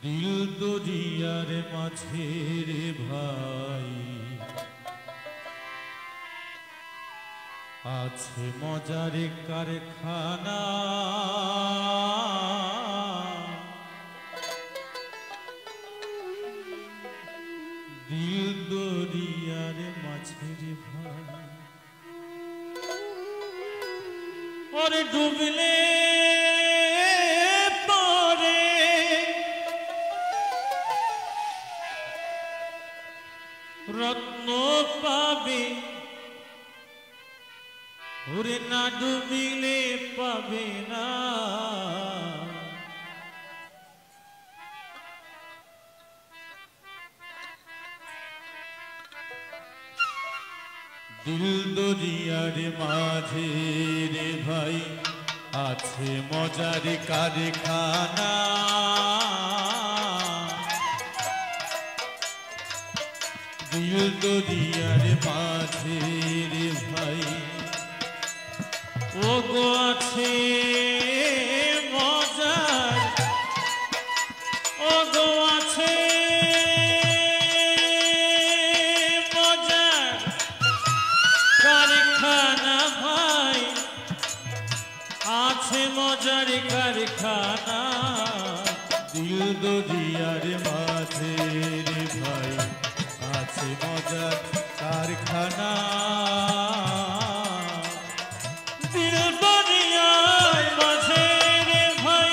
দিল দরিয়ার মাঝে রে ভাই আছে মজার কারখানা দিল দরিয়ার মাঝে রে ভাই ওরে ডুবলে রত্ন পাবে ওরে না ডুবিলে পাবে না দিল দরিয়ার মাঝে রে ভাই আছে মজার কারখানা দিল দরিয়ার মাঝে রে ভাই ও গো আছে মজার ও গো আছে মজার কারখানা ভাই আছে মজার কারখানা দিল দরিয়ার মাঝে রে ভাই আছে মজার কারখানা দিল দরিয়ার মাঝে রে ভাই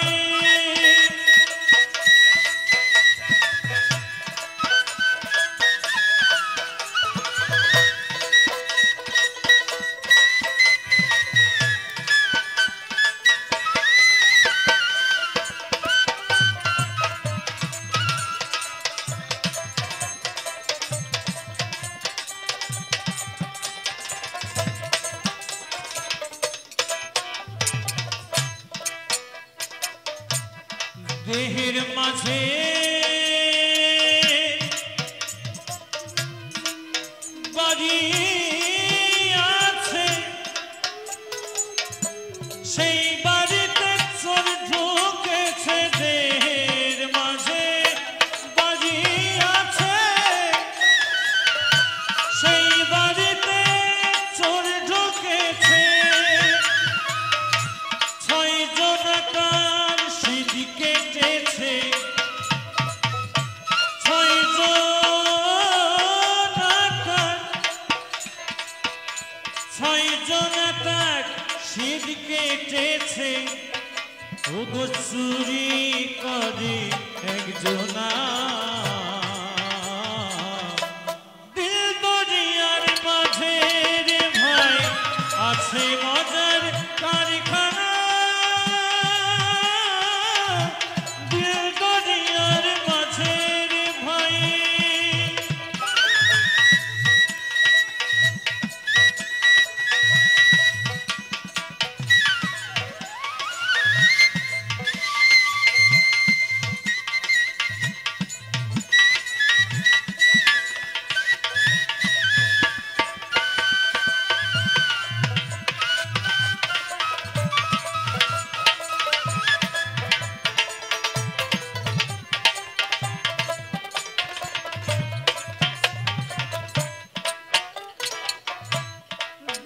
দেহের মাঝে বাড়ি আছে সেই বাড়িতে চোর ঢুকেছে দেহের মাঝে বাড়ি আছে সেই বাড়িতে চোর ঢুকেছে ছয় জনকার সিঁড়ি কেটেছে ছয় জনকার সিঁড়ি কেটেছে ও গো চুরি করে একজনা দিল দরিয়ার মাঝে রে ভাই আছে মজার কারখানা দিল দরিয়ার মাঝে রে ভাই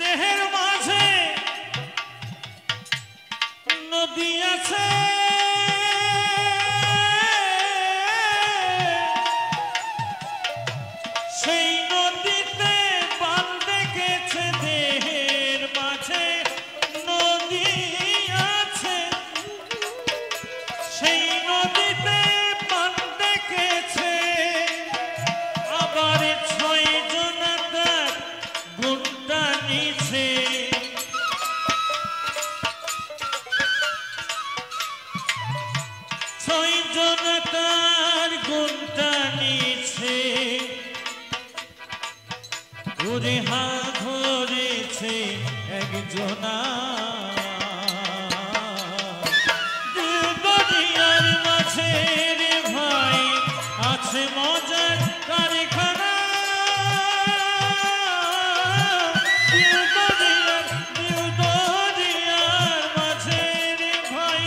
দেহের মাঝে নদী আছে সেই নদীতে বান ডেকেছে দেহের মাঝে নদী আছে সেই নদীতে বান ডেকেছে আবার ছয় জনকার গুন্ডা নিছে ছয় জনকার গুন্ডা নিছে ওরে হা ধরেছে একজনা দিল দরিয়ার মাঝে রে ভাই আছে মজার কারখানা দিল দরিয়ার মাঝে রে ভাই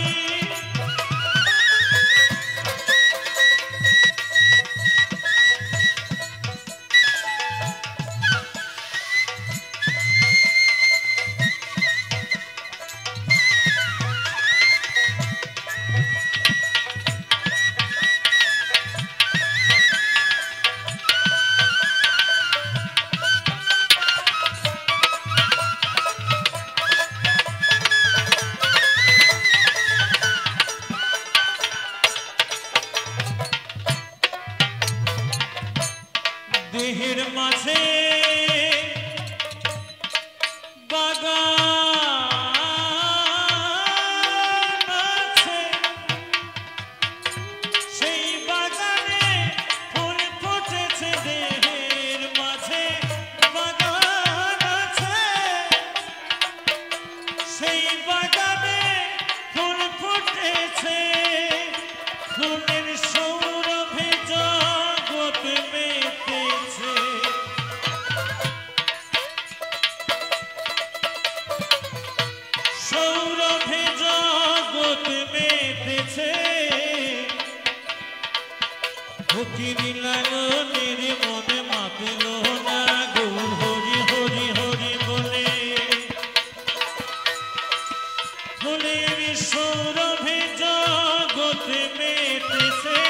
দেহের মাঝে বাগান আছে, সেই বাগানে ফুল ফুটেছে। দেহের মাঝে বাগান আছে, সেই বাগানে ফুল ফুটেছে। ফুলের সৌরভে জগৎ মেতেছে। সৌরভে জগৎ মেতেছে। ফকির লালনের মনে মাতল না গো হরি হরি হরি বলে। ফুলের সৌরভে জগৎ মেতেছে।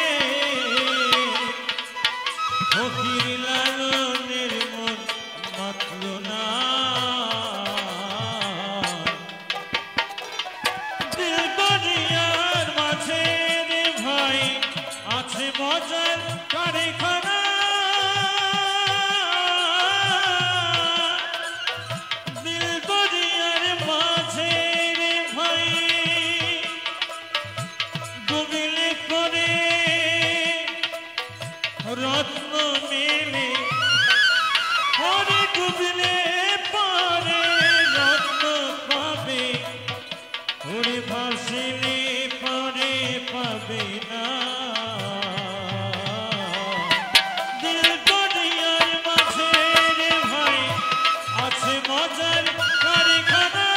ফকির লালনের মন মাতল না। দিলবরিয়ার মাঝে রে ভাই আছে মজার কারখানা। দিলবরিয়ার মাঝে রে ভাই ডুবিলে করে রত্ন মেলে। ওরে ডুবিলে পরে রত্ন পাবে। ওরে ভাসিলে পরে পাবে না। দিলবরিয়ার মাঝে রে ভাই আছে মজার কারখানা।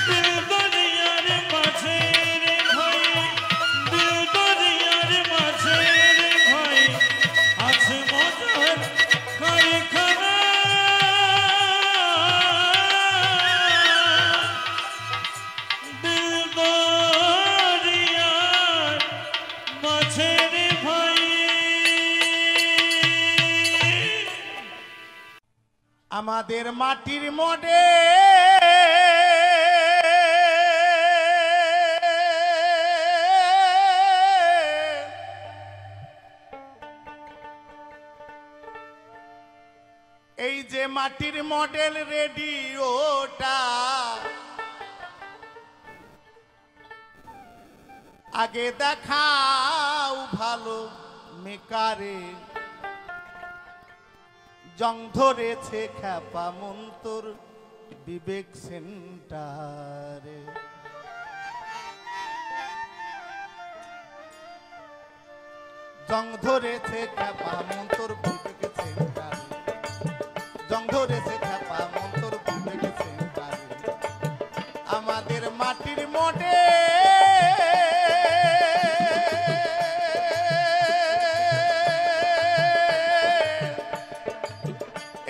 দিলবরিয়ার মাঝে রে ভাই, দিলবরিয়ার মাঝে রে ভাই আছে মজার কারখানা। দিলবরিয়ার মাঝে রে ভাই। আমাদের মাটির মডে এই যে মাটির মডেল রেডিওটা আগে দেখাও ভালো মেকারে। জং ধরেছে খ্যাপা মন্তর বিবেক সেন্টারে। জং ধরেছে খ্যাপা মন্তর বিবেক সেন্টারে। জং ধরেছে খ্যাপা মন্তর বিবেক সেন্টারে। আমাদের মাটির মডে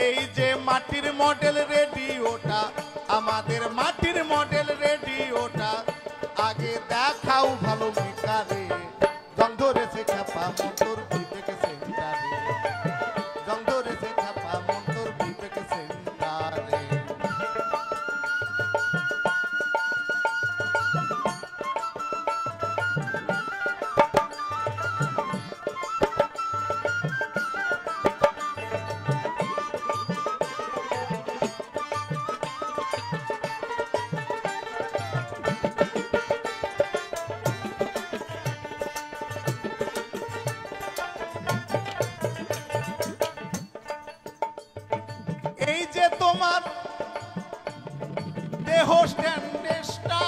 এই যে মাটির মডেল রেডিওটা, আমাদের মাটির মডেল রেডিওটা আগে দেখাও ভালো মেকারে। জং ধরেছে খ্যাপা মন্তর বিবেক সেন্টারে। জং ধরেছে খ্যাপা মন্তর বিবেক সেন্টারে। এই যে তোমার দেহ স্ট্যান্ডেসটা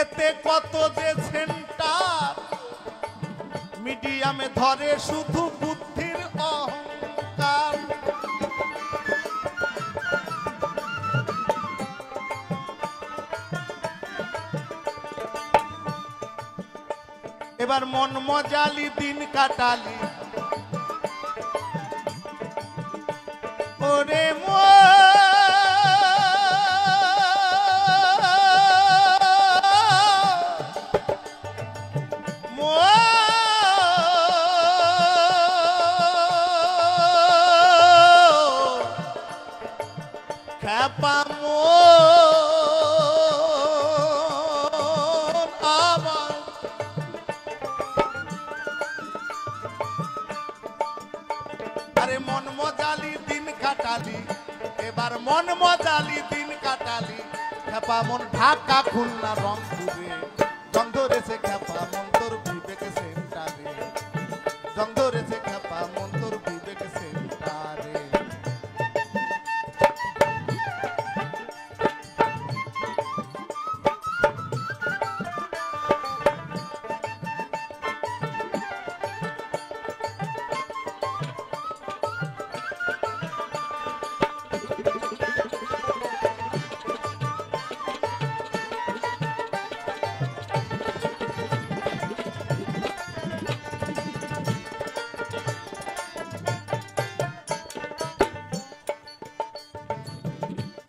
এতে কত যে সেন্টার মিডিয়ামে ধরে শুধু বুদ্ধির অহংকার। এবার মন মজালি দিন কাটালি ওরে খ্যাপা কাটালি, এবার মন মজালি দিন কাটালি। খেপা মন ঢাকা খুলনা রংপুরে, জং ধরেছে খেপা মন তোর বিবেক সেন্টারে, জং ধরেছে খেপা মন তোর বিবেক সেন্টারে।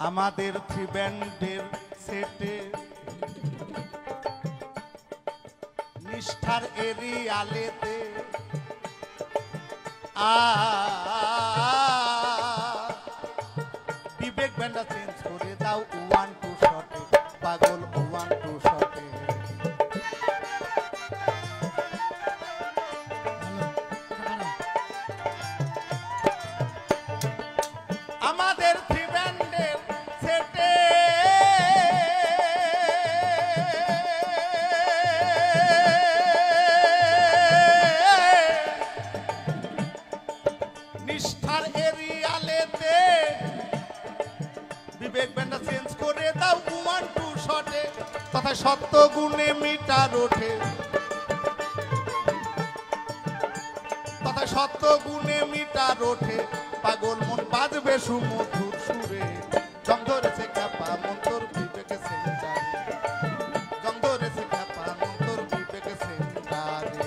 আমাদের থ্রি ব্যান্ডের সেটে নিষ্ঠার এরিয়ালেতে বিবেক ব্যান্ডটা চেঞ্জ করে দাও 1-2 শটে, পাগল 1-2 শটে। আমাদের থ্রি ব্যান্ডের সেটে নিষ্ঠার এরিয়ালেতে বিবেক ব্যান্ডটা চেঞ্জ করে দাও 1-2 শটে। তথা সত্য গুণে মিটার ওঠে, তথা সত্য গুণে মিটার ওঠে, পাগল মন বাজবে সুমধুর সুরে। জং ধরেছে খেপা মন তোর বিবেক সেন্টারে, জং ধরেছে খেপা মন তোর বিবেক সেন্টারে।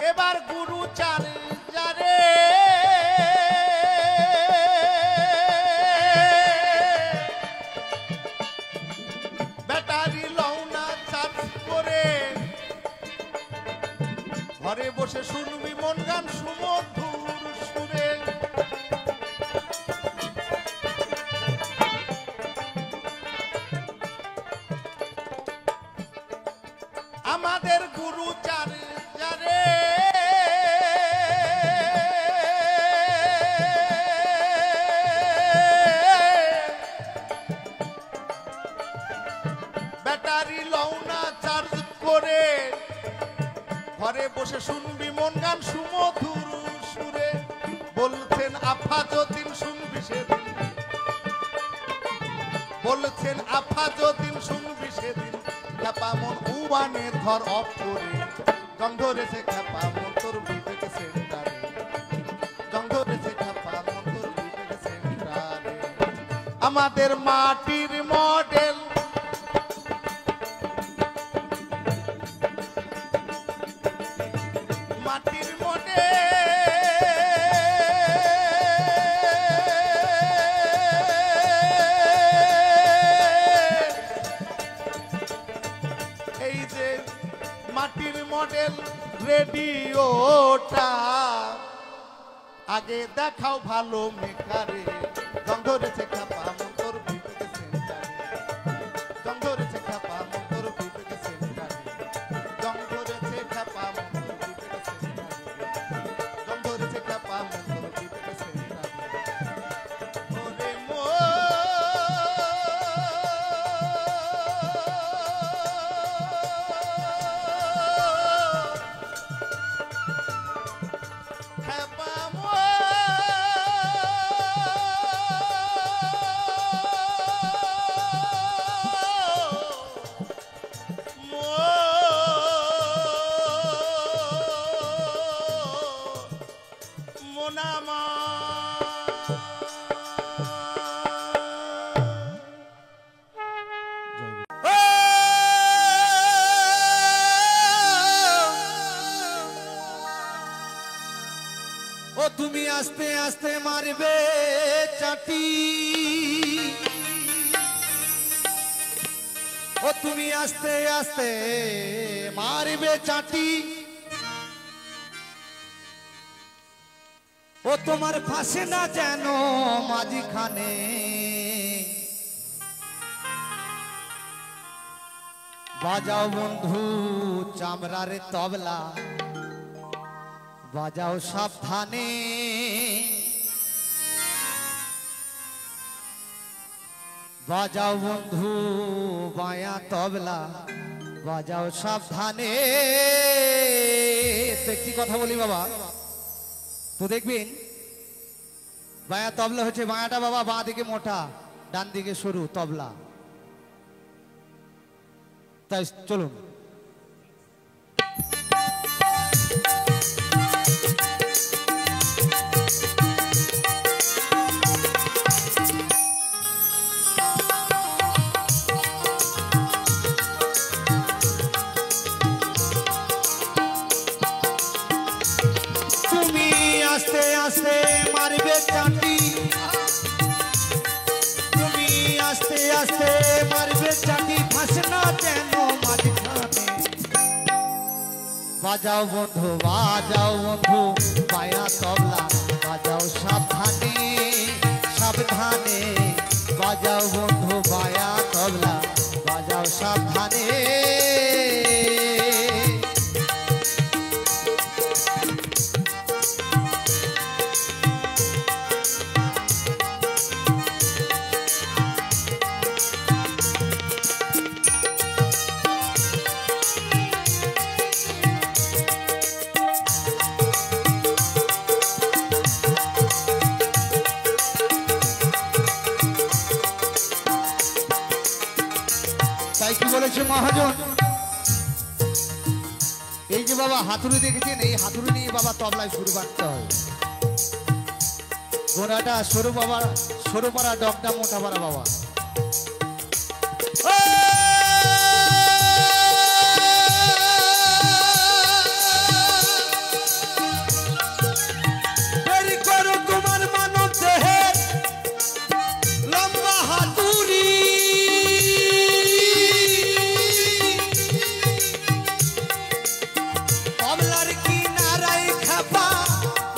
এবার গুরু চারে যারে ব্যাটারি লওনা চার্জ করে, ঘরে বসে শুনবি মন গান সুমধুর সুরে। আমাদের গুরু চারে যারে ব্যাটারি লওনা চার্জ করে, ঘরে বসে শুনবি মন গান সুমধুর সুরে। বলছেন আফা যদিন শুনবি সেদিন, বলছেন আফা যদিন শুনবি সেদিন, খেপা মন উবানের ঘর অফ করে। জং ধরেছে খেপা মন তোর বিবেক সেন্টারে, জং ধরেছে খেপা মন তোর বিবেক সেন্টারে। আমাদের মাটির মডেল মাটির এই যে মাটির মডেল রেডিওটা আগে দেখাও ভালো মেকারে। জং ধরেছে খেপা মন তোর বিবেক সেন্টারে, জং ধরেছে খেপা মন তোর বিবেক সেন্টারে, জং ধরেছে খেপা মন তোর বিবেক সেন্টারে, জং ধরেছে খেপা মন তোর বিবেক সেন্টারে। ওরে খেপা মোনামা ও তুমি আস্তে আস্তে মারবে চাটি, ও তুমি আস্তে আস্তে মারবে চাটি, ও তোমার ফাঁসে না যেন মাঝখানে, বাজাও বন্ধু চামড়ার তবলা, বাজাও সাবধানে, বাজাও বন্ধু বায়া তবলা, বাজাও সাবধানে। তো একটি কথা বলি বাবা, তো দেখবেন বায়া তবলা হচ্ছে, বায়াটা বাবা বাঁ দিকে মোটা, ডান দিকে সরু তবলা। তাই চলুন তুমি আস্তে আস্তে মারবে চাটি, তুমি আস্তে আস্তে মারবে চাটি, ফাঁসে না যেন মাঝখানে, বাজাও বন্ধু বাজাও বন্ধু বায়া তবলা, বাজাও সাবধানে সাবধানে, বাজাও বন্ধু বায়া তবলা, বাজাও সাবধানে। তাই কি বলেছে মহাজন, এই যে বাবা হাতুড়ি দেখেছেন, এই হাতুড়ি নিয়ে বাবা তবলায় সুর বাঁধতে হয়। গোড়াটা সরু বাবা, সরু পাড়া ডগটা মোটা পাড়া বাবা। বেরি করো তোমার মানব দেহের লম্বা হাতুড়ি, তবলার কিনারায় খাপা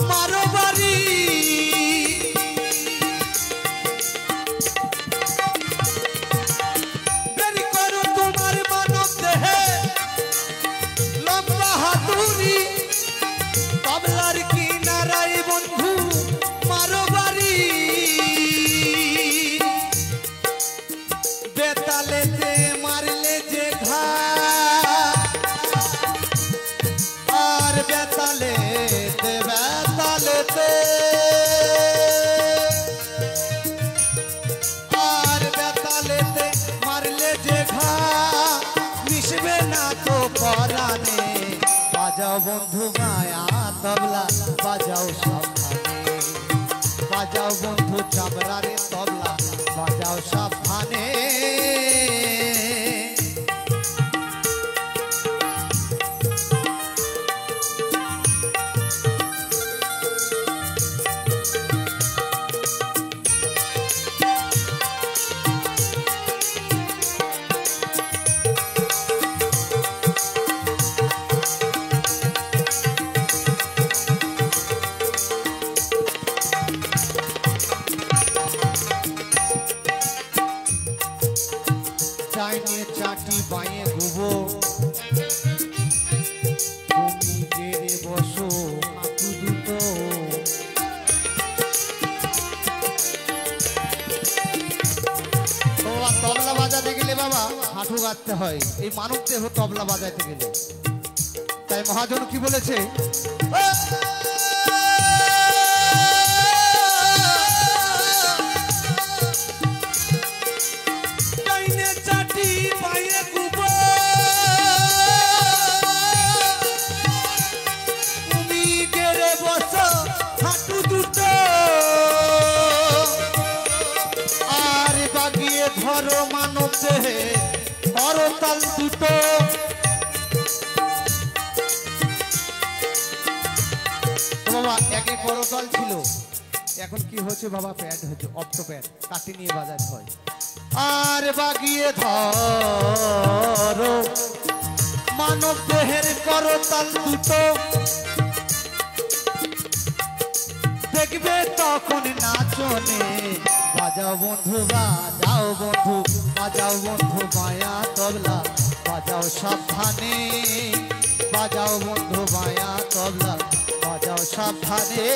মারো বাড়ি, বেরি করো তোমার মানব দেহে লম্বা হাতুড়ি, তবলার কিনারায় বন্ধু মারো বাড়ি, বেতালেতে মারলে যে ঘা, আর বেতালেতে বেতালেতে, আর বেতালেতে মারলে যে ঘা, মিশবে না তো পরানে, বাজাও বন্ধু মায়া তবলা, বাজাও সাবধানে, বাজাও বন্ধু চামড়ারে তবলা, বাজাও সাবধানে। ডাইনে চাটি বাঁয়ে ঘুবো, তুমি গেড়ে বসো হাঁটু দুটো, বাবা তবলা বাজাতে গেলে বাবা হাঁটু গাঁথতে হয়, এই মানব দেহ তবলা বাজাতে গেলে। তাই মহাজন কি বলেছে, ডাইনে চাটি বাঁয়ে ঘুবো, তুমি গেড়ে বসো হাঁটু দুটো, আর বাগিয়ে ধরো মানব দেহে করতাল দুটো। বাবা একে করতাল ছিল, এখন কি হচ্ছে বাবা, প্যাড হচ্ছে, অপ্টো প্যাড কাটি নিয়ে বাজাতে হয়। আর বাগিয়ে ধরো মানব দেহের করতাল দুটো, দেখবে তখন নাচনে। বাজাও বন্ধু বাজাও বন্ধু, বাজাও বন্ধু মায়া তবলা, বাজাও সাবধানে। বাজাও বন্ধু মায়া তবলা, বাজাও সাবধানে।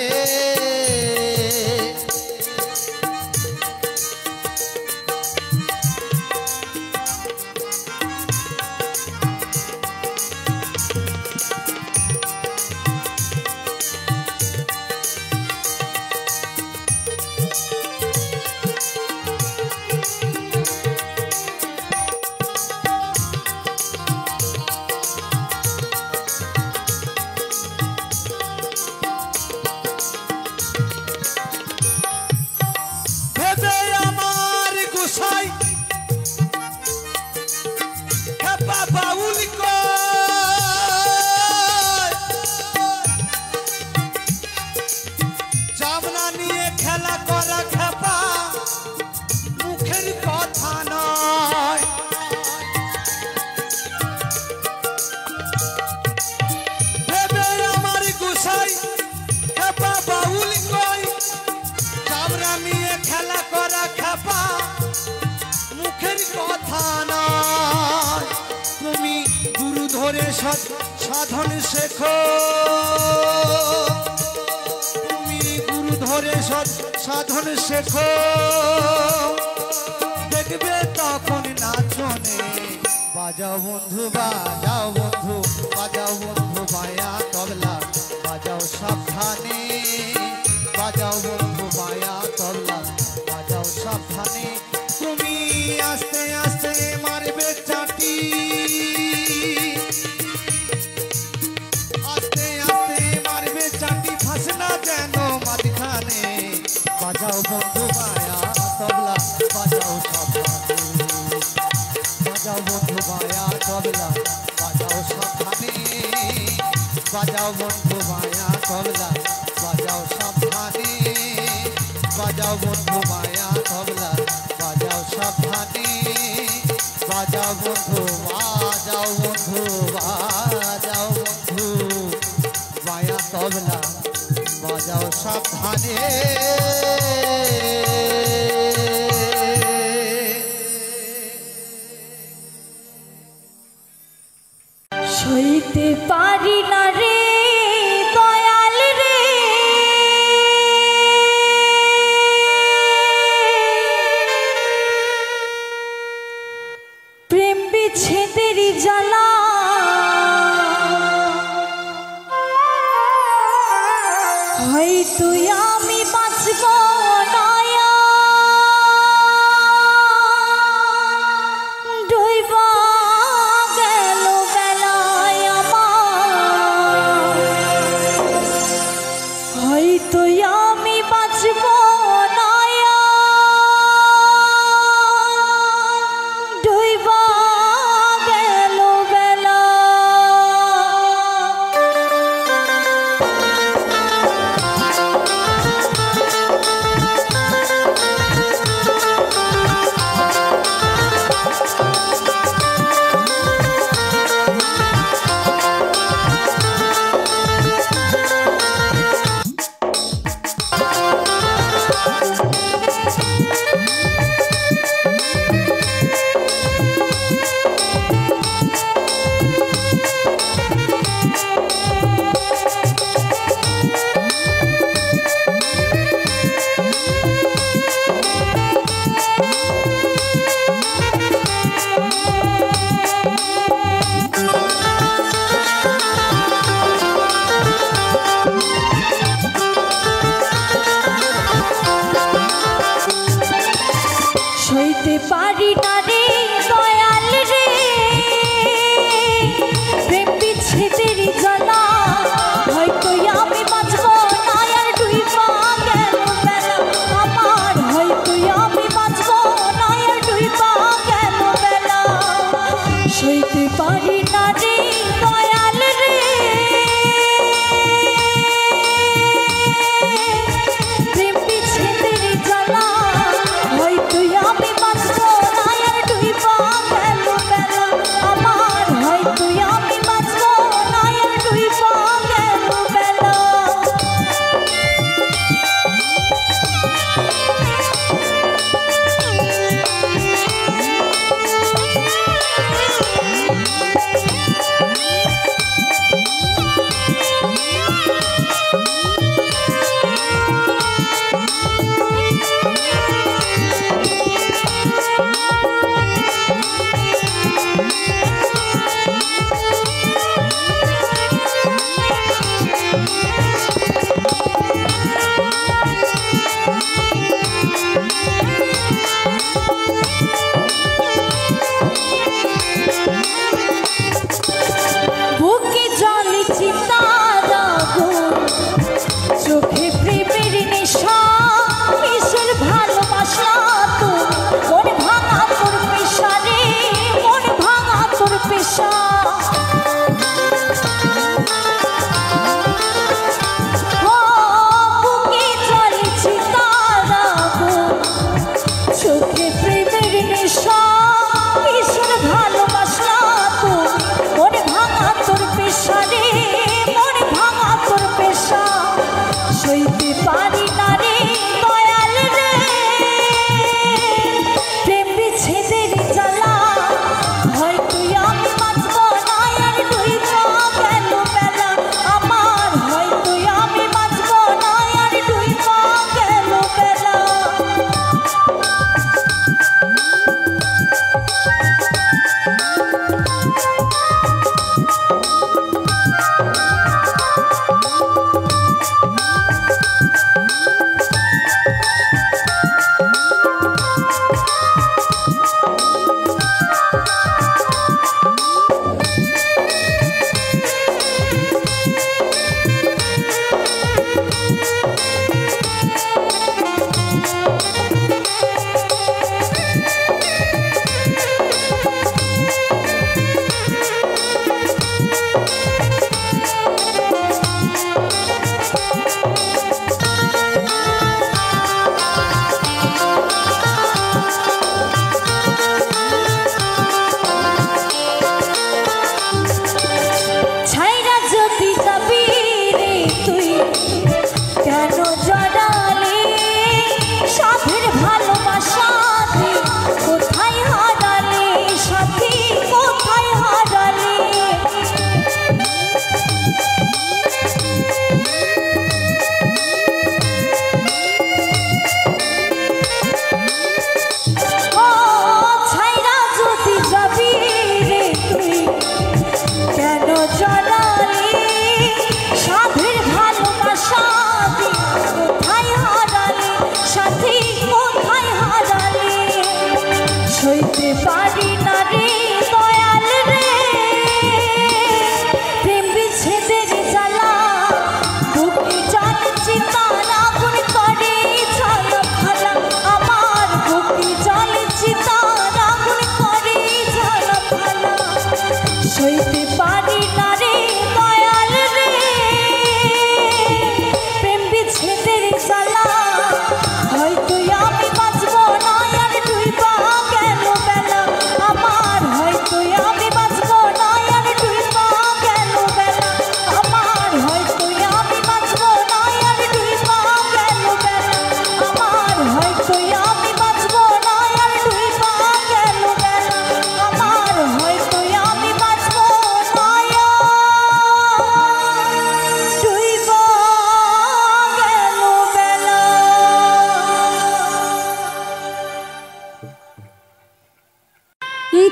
তুমি গুরু ধরে সাধন শেখো, তুমি গুরু ধরে সাধন শেখো, দেখবে তখন নাচনে। বাজাও বন্ধু বাজাও বন্ধু, বাজাও বন্ধু মায়া তবলা, বাজাও সাবধানে। বাজাও বন্ধু মায়া তবলা, বাজাও সাবধানে। তুমি আস্তে আস্তে মারবে চাটি, আস্তে আস্তে মারবে চাটি, ফাঁসে না যেন মাঝখানে। বাজাও বন্ধু মায়া তবলা, বাজাও সাবধানে। বাজাও বন্ধু মায়া তবলা, বাজাও সাবধানে। বাজাও বন্ধু মায়া তবলা, বাজাও সাবধানে। বাজাও বন্ধু মায়া তবলা, বাজাও সাবধানে। বাজাও বন্ধু বাজাও বন্ধু বাজাও বন্ধু মায়া তবলা, বাজাও সাবধানে। সইতে পারি না রে দয়াল রে, প্রেম বিচ্ছেদেরই জ্বালা। হয়তো আমি বাঁচব না, ডুইবা গেল বেলায় আমার। হয়তো আমি বাঁচব না, ডুইবা গেল বেলা। সইতে পারি না রে দয়াল রে, প্রেম বিচ্ছেদেরই জ্বালা। হয়তো আমি বাঁচব না, আর ডুইবা গেল বেলা আমার। হয়তো আমি বাঁচব না, আর ডুইবা গেল বেলা। সইতে পারি না রে দয়াল রে, প্রেম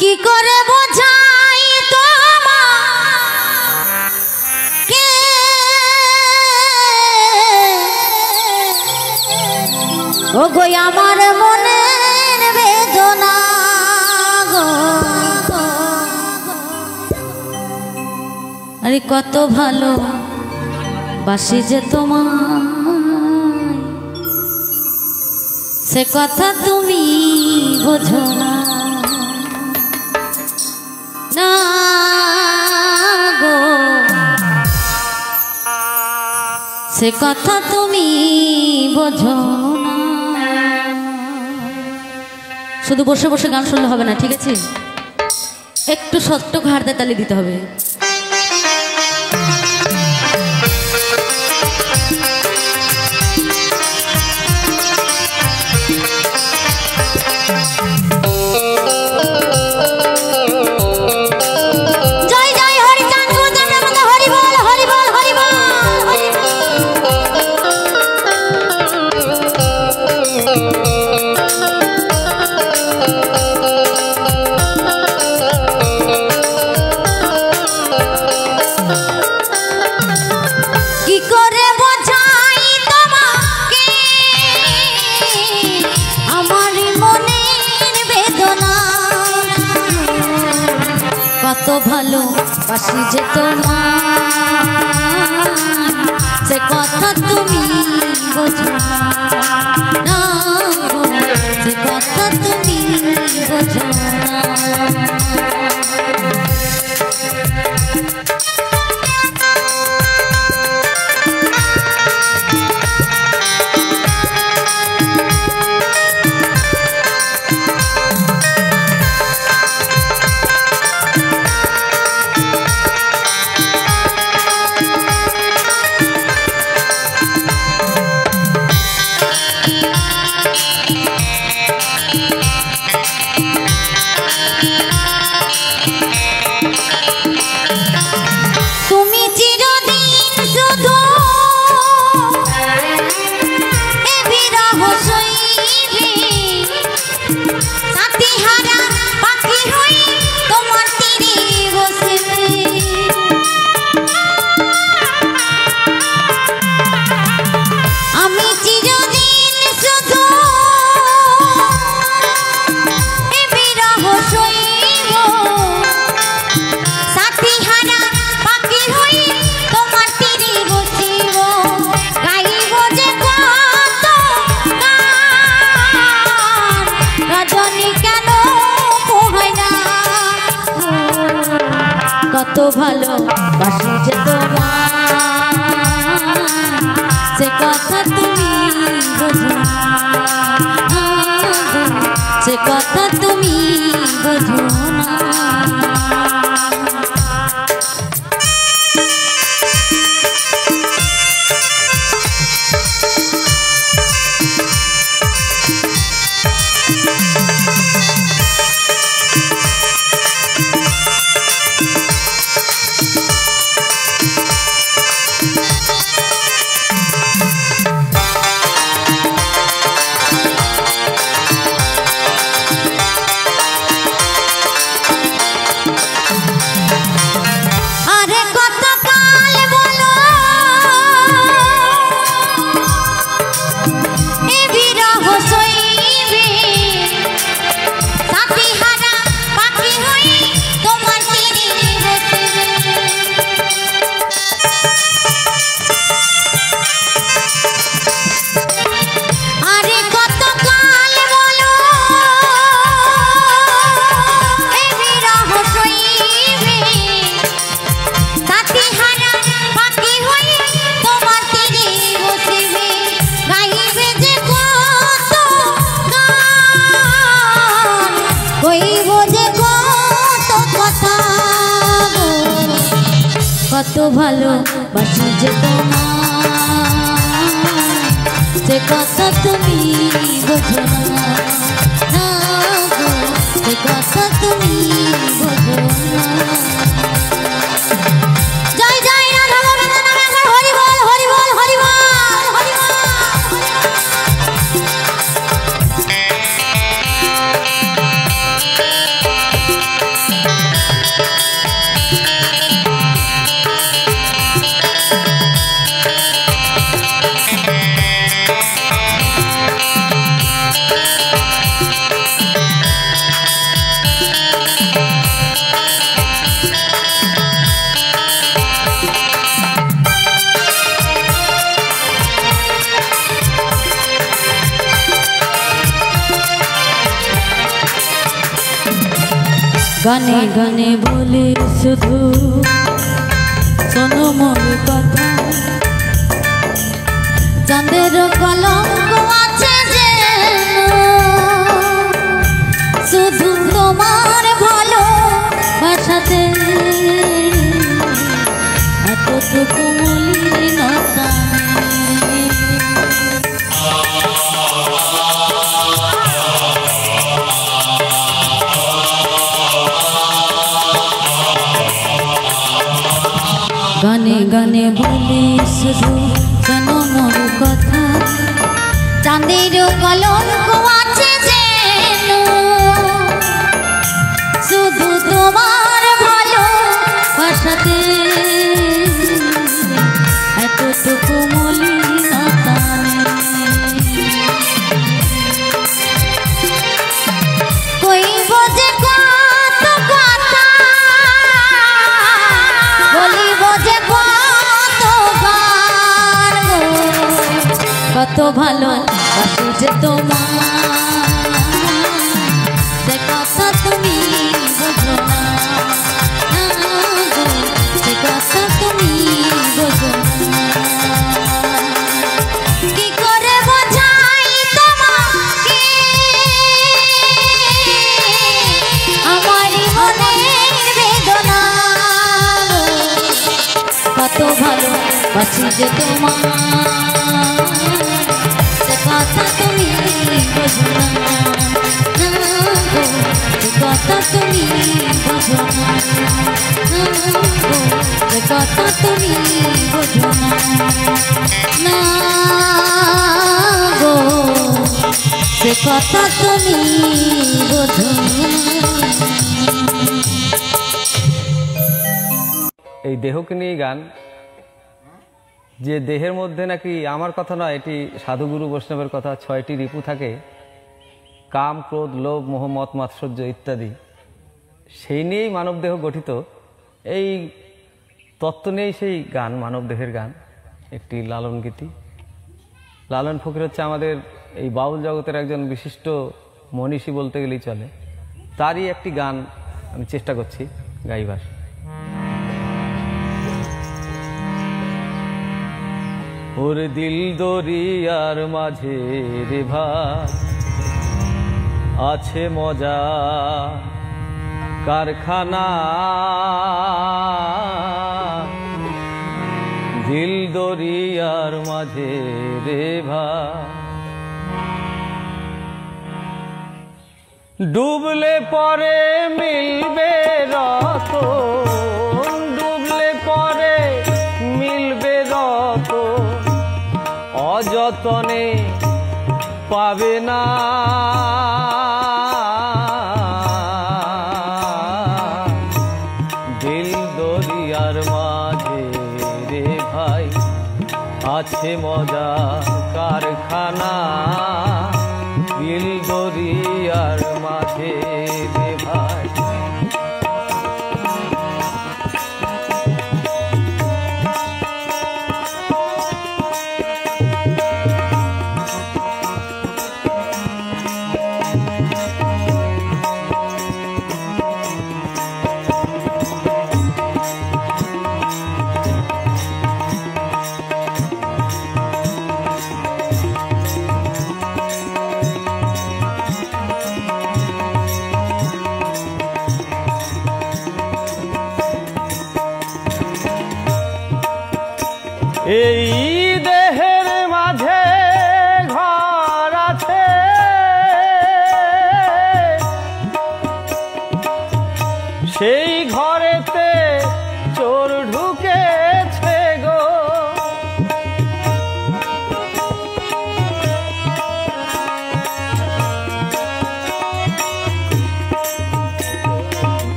কি করে বোঝাই তোমাকে ও গো আমার মনের বেদনা গো আরে কত ভালো বাসি যে তোমার সে কথা তুমি বোঝো না না গো সে কথা তুমি বোঝো না শুধু বসে বসে গান শুনলে হবে না ঠিক আছে একটু সত্য ঘাড়তে তালি দিতে হবে কত ভালো বাসি যে তোমার সে কথা তুমি বোঝো না সে কথা তুমি বোঝো না কত ভালো বাসি যে তোমার সে কথা তুমি বোঝো না সে কথা তুমি বোঝো না কত ভালো বাসি যে তোমার সে কথা তুমি বোঝো না সে কথা তুমি বোঝো না জয় জয় রাধা গোবিন্দ নামে হরি বল হরি বল হরি বল হরি বল গানে গানে বলি শুধু শোনো মোর কথা, চাঁদের কলঙ্ক আছে যে শুধু তোমার ভালো বাসাতে এতটুকু মলিনতা। গানে গানে বলি শুধু শোনো মোর কথা, চাঁদের কলঙ্ক আছে যেন শুধু তোমার ভালো বাসাতে এতটুকু মলিনতা। কইব যে কত কথা, বলিব যে কত গান, কত ভালো বাসি যে তোমার, সে কথা তুমি বোঝো না, সে কথা তুমি বোঝো না। কি করে বোঝাই তোমাকে আমারই মনের বেদনা, কত ভালো বাসি যে তোমার, সে কথা তুমি বোঝো না, সে কথা তুমি বোঝো না, সে কথা তুমি বোঝো না গো, সে কথা তুমি বোঝো না। এই দেহকে নিয়ে গান, যে দেহের মধ্যে নাকি আমার কথা নয়, এটি সাধুগুরু বৈষ্ণবের কথা, 6টি রিপু থাকে, কাম ক্রোধ লোভ মোহ মত মাৎসর্য ইত্যাদি, সেই নিয়েই মানব দেহ গঠিত। এই তত্ত্ব নিয়েই সেই গান, মানব দেহের গান, একটি লালন গীতি। লালন ফকির হচ্ছে আমাদের এই বাউল জগতের একজন বিশিষ্ট মনীষী বলতে গেলেই চলে। তারই একটি গান আমি চেষ্টা করছি গাইবার। ওর দিল দরিয়ার মাঝে রে ভাই আছে মজা কারখানা, দিল দরিয়ার মাঝে রে ভাই ডুবলে পরে মিলবে রতন, ডুবলে পরে মিলবে রতন, অযতনে পাবে না। দিল দরিয়ার মাঝে রে ভাই আছে মজা কারখানা, দিল দরিয়ার মাঝে রে ভাই। এই দেহের মাঝে ঘর আছে, সেই ঘরেতে চোর ঢুকেছে গো।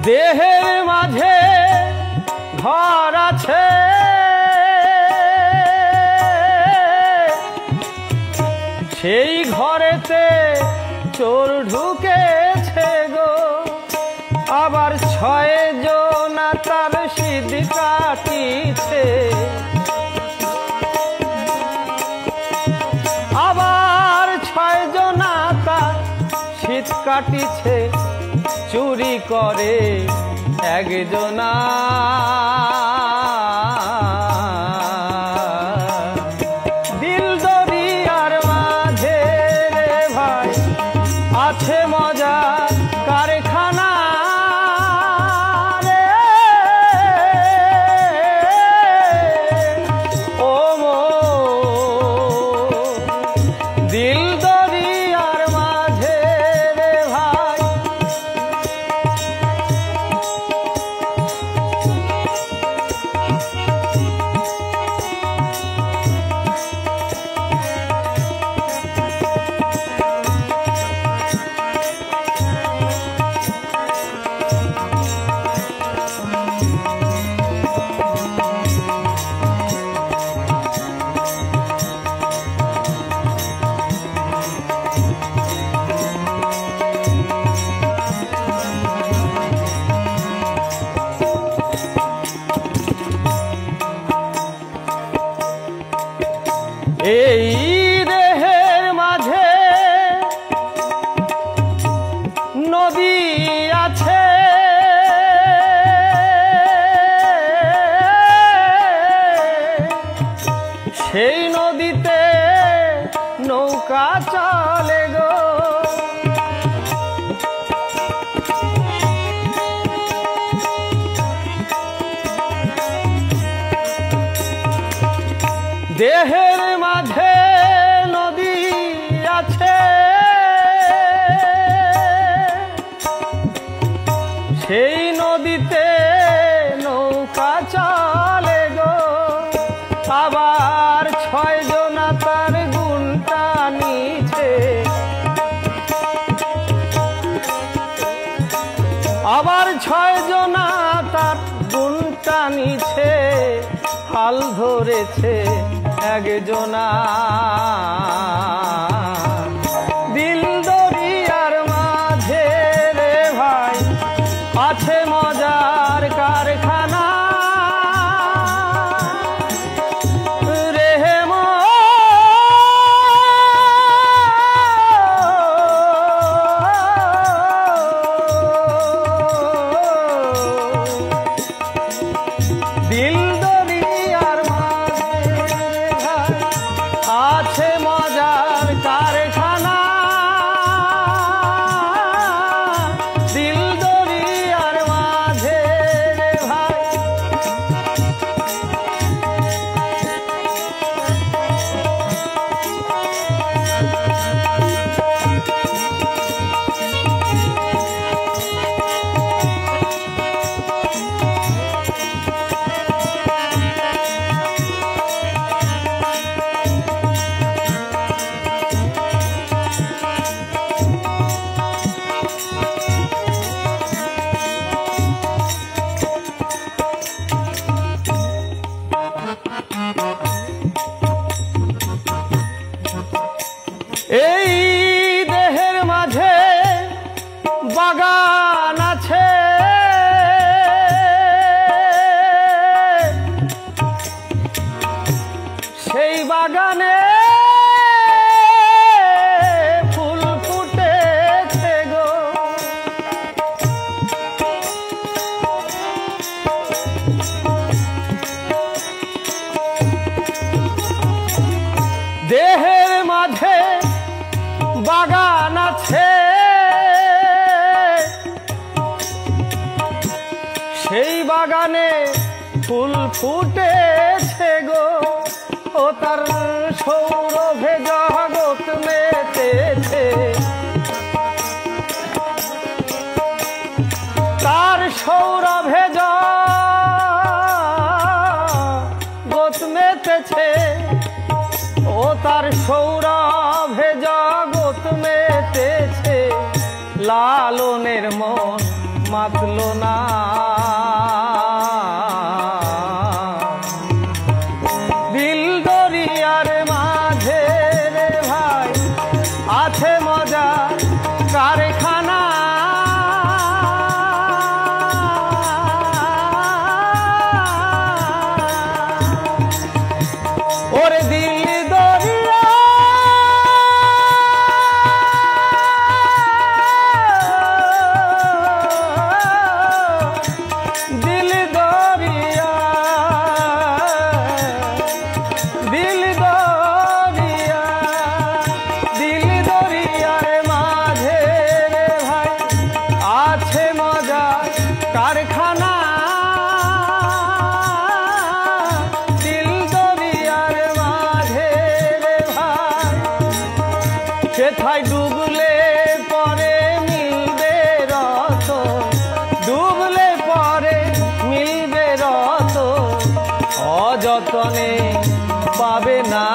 দেহের মাঝে ঘর আছে, সেই ঘরেতে চোর ঢুকেছে গো। আবার 6 জন তার সিঁধ কাটিছে, আবার 6 জন তার সিঁধ কাটিছে, চুরি করে একজনা দিল দরিয়ার মাঝে রে ভাই আছে মজা কারখানা রে ও মো দিল দরিয়ার মাঝে রে ভাই এই দেহের মাঝে নদী আছে সেই নদীতে নৌকা চলে গো দেহের মাঝে নদী আছে সেই নদীতে নৌকা চলে গো আবার 6 জনা তার গুণটা নিছে আবার 6 জনা তার গুণটা নিছে হাল ধরেছে একজনা দিল দরিয়ার মাঝে রে ভাই আছে মজার কারখানা রে মো দিল দরিয়ার আছে মজার কারখানা দিল দরিয়ার মাঝে রে ভাই এই দেহের মাঝে বাগান আছে সেই বাগানে ফুল ফুটেছে গো দেহের মাঝে বাগান আছে সেই বাগানে ফুল ফুটেছে গো ও তার সৌরভে জগৎ মেতেছে তার সৌরভে জগৎ মেতেছে ও তার সৌরভে জগৎ মেতেছে লালনের মন মাতল না দিল দরিয়ার মাঝে রে ভাই আছে মজা কারখানা ওরে দিল দরিয়া সেথায় ডুবলে পরে মিলবে রতন, ডুবলে পরে মিলবে রতন, অযতনে পাবে না।